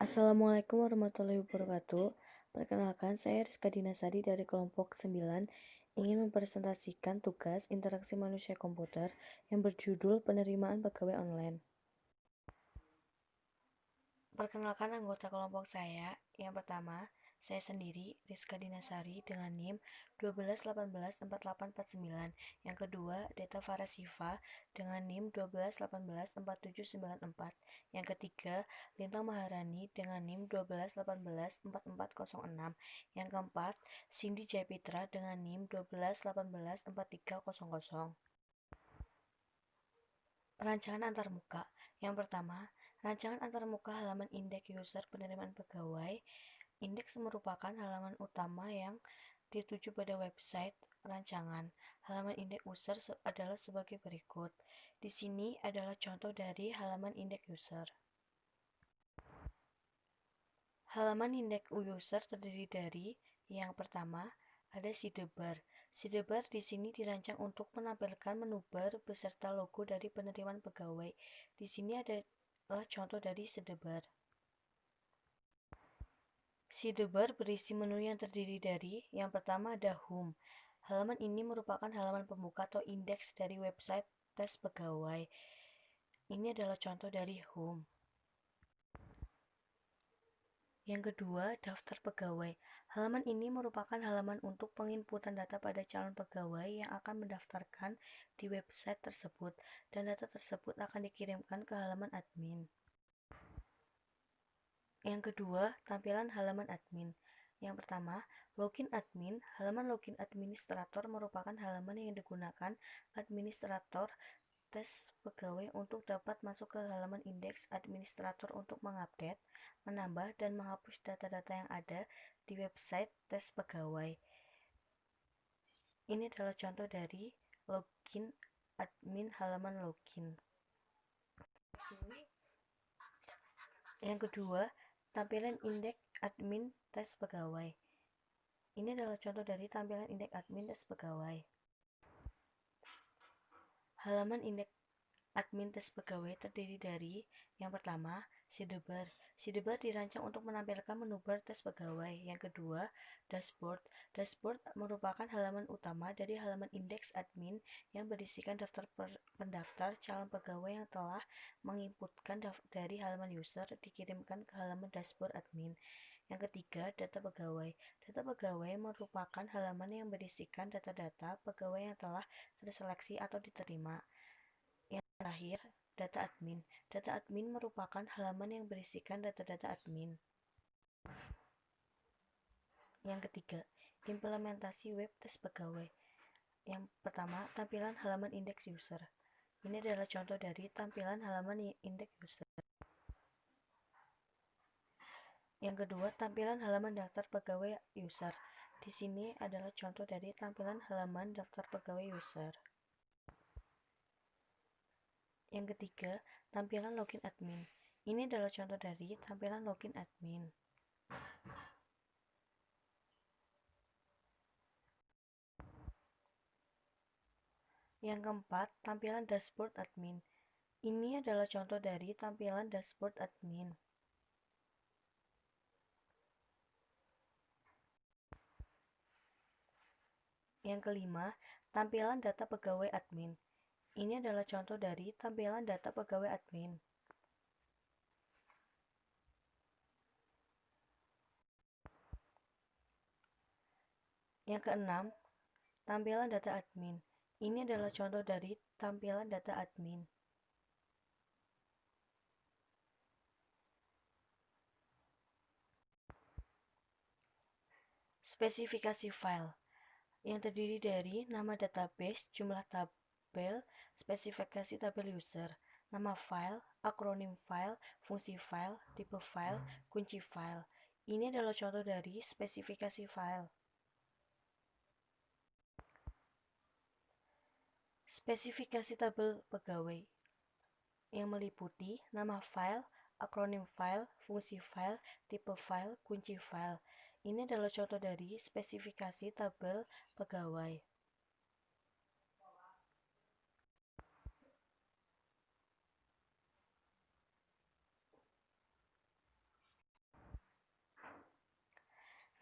Assalamualaikum warahmatullahi wabarakatuh. Perkenalkan, saya Rizka Dinasari dari kelompok 9 ingin mempresentasikan tugas interaksi manusia komputer yang berjudul penerimaan pegawai online. Perkenalkan anggota kelompok saya. Yang pertama, saya sendiri, Rizka Dinasari dengan NIM 12184849. Yang kedua, Deta Farasifa dengan NIM 12184794. Yang ketiga, Lintang Maharani dengan NIM 12184406. Yang keempat, Cindy Jayapitra dengan NIM 12184300. Rancangan antarmuka. Yang pertama, rancangan antarmuka halaman indeks user penerimaan pegawai. Indeks merupakan halaman utama yang dituju pada website rancangan. Halaman indeks user adalah sebagai berikut. Di sini adalah contoh dari halaman indeks user. Halaman indeks user terdiri dari yang pertama ada sidebar. Sidebar di sini dirancang untuk menampilkan menu bar beserta logo dari penerimaan pegawai. Di sini adalah contoh dari sidebar. Sidebar berisi menu yang terdiri dari yang pertama ada home. Halaman ini merupakan halaman pembuka atau indeks dari website tes pegawai. Ini adalah contoh dari home. Yang kedua, daftar pegawai. Halaman ini merupakan halaman untuk penginputan data pada calon pegawai yang akan mendaftarkan di website tersebut, dan data tersebut akan dikirimkan ke halaman admin. Yang kedua, tampilan halaman admin. Yang pertama, login admin. Halaman login administrator merupakan halaman yang digunakan administrator tes pegawai untuk dapat masuk ke halaman indeks administrator untuk mengupdate, menambah, dan menghapus data-data yang ada di website tes pegawai. Ini adalah contoh dari login admin halaman login. Yang kedua, tampilan indeks admin tes pegawai. Ini adalah contoh dari tampilan indeks admin tes pegawai. Halaman indeks admin tes pegawai terdiri dari yang pertama, sidebar. Sidebar dirancang untuk menampilkan menu bar tes pegawai. Yang kedua, dashboard. Dashboard merupakan halaman utama dari halaman indeks admin yang berisikan daftar pendaftar calon pegawai yang telah menginputkan dari halaman user dikirimkan ke halaman dashboard admin. Yang ketiga, data pegawai. Data pegawai merupakan halaman yang berisikan data-data pegawai yang telah terseleksi atau diterima. Yang terakhir, data admin. Data admin merupakan halaman yang berisikan data-data admin. Yang ketiga, implementasi web tes pegawai. Yang pertama, tampilan halaman indeks user. Ini adalah contoh dari tampilan halaman indeks user. Yang kedua, tampilan halaman daftar pegawai user. Di sini adalah contoh dari tampilan halaman daftar pegawai user. Yang ketiga, tampilan login admin. Ini adalah contoh dari tampilan login admin. Yang keempat, tampilan dashboard admin. Ini adalah contoh dari tampilan dashboard admin. Yang kelima, tampilan data pegawai admin. Ini adalah contoh dari tampilan data pegawai admin. Yang keenam, tampilan data admin. Ini adalah contoh dari tampilan data admin. Spesifikasi file yang terdiri dari nama database, jumlah tabel, spesifikasi tabel user, nama file, akronim file, fungsi file, tipe file, kunci file. Ini adalah contoh dari spesifikasi file. Spesifikasi tabel pegawai yang meliputi nama file, akronim file, fungsi file, tipe file, kunci file. Ini adalah contoh dari spesifikasi tabel pegawai.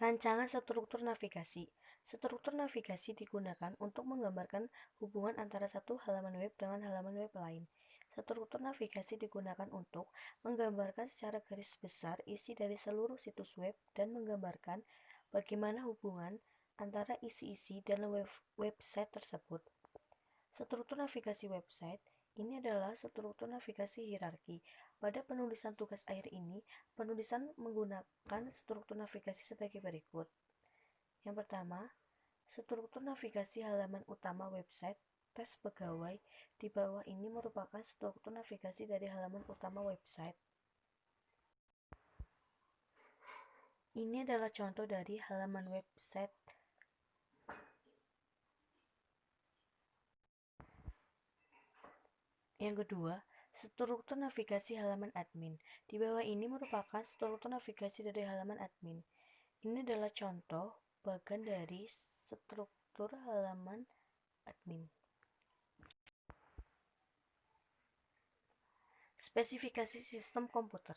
Rancangan struktur navigasi. Struktur navigasi digunakan untuk menggambarkan hubungan antara satu halaman web dengan halaman web lain. Struktur navigasi digunakan untuk menggambarkan secara garis besar isi dari seluruh situs web dan menggambarkan bagaimana hubungan antara isi-isi dalam website tersebut. Struktur navigasi website ini adalah struktur navigasi hierarki. Pada penulisan tugas akhir ini, penulisan menggunakan struktur navigasi sebagai berikut. Yang pertama, struktur navigasi halaman utama website tes pegawai di bawah ini merupakan struktur navigasi dari halaman utama website. Ini adalah contoh dari halaman website. Yang kedua, struktur navigasi halaman admin. Di bawah ini merupakan struktur navigasi dari halaman admin. Ini adalah contoh bagian dari struktur halaman admin. Spesifikasi sistem komputer.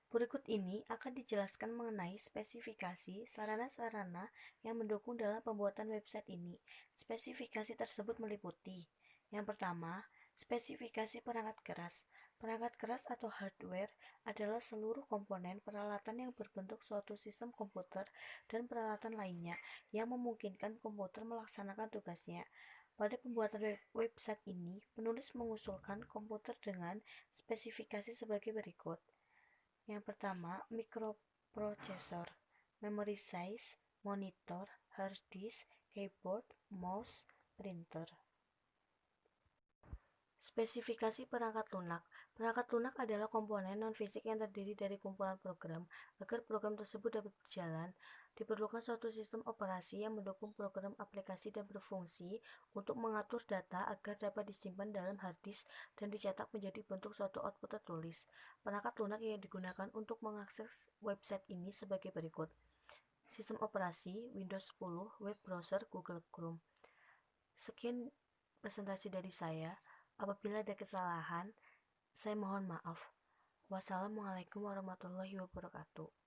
Berikut ini akan dijelaskan mengenai spesifikasi sarana-sarana yang mendukung dalam pembuatan website ini. Spesifikasi tersebut meliputi: yang pertama, spesifikasi perangkat keras. Perangkat keras atau hardware adalah seluruh komponen peralatan yang berbentuk suatu sistem komputer dan peralatan lainnya yang memungkinkan komputer melaksanakan tugasnya. Pada pembuatan website ini, penulis mengusulkan komputer dengan spesifikasi sebagai berikut. Yang pertama, microprocessor, memory size, monitor, hard disk, keyboard, mouse, printer. Spesifikasi perangkat lunak. Perangkat lunak adalah komponen non-fisik yang terdiri dari kumpulan program. Agar program tersebut dapat berjalan, diperlukan suatu sistem operasi yang mendukung program aplikasi dan berfungsi untuk mengatur data agar dapat disimpan dalam hard disk dan dicetak menjadi bentuk suatu output tertulis. Perangkat lunak yang digunakan untuk mengakses website ini sebagai berikut. Sistem operasi Windows 10, web browser Google Chrome. Sekian presentasi dari saya. Apabila ada kesalahan, saya mohon maaf. Wassalamualaikum warahmatullahi wabarakatuh.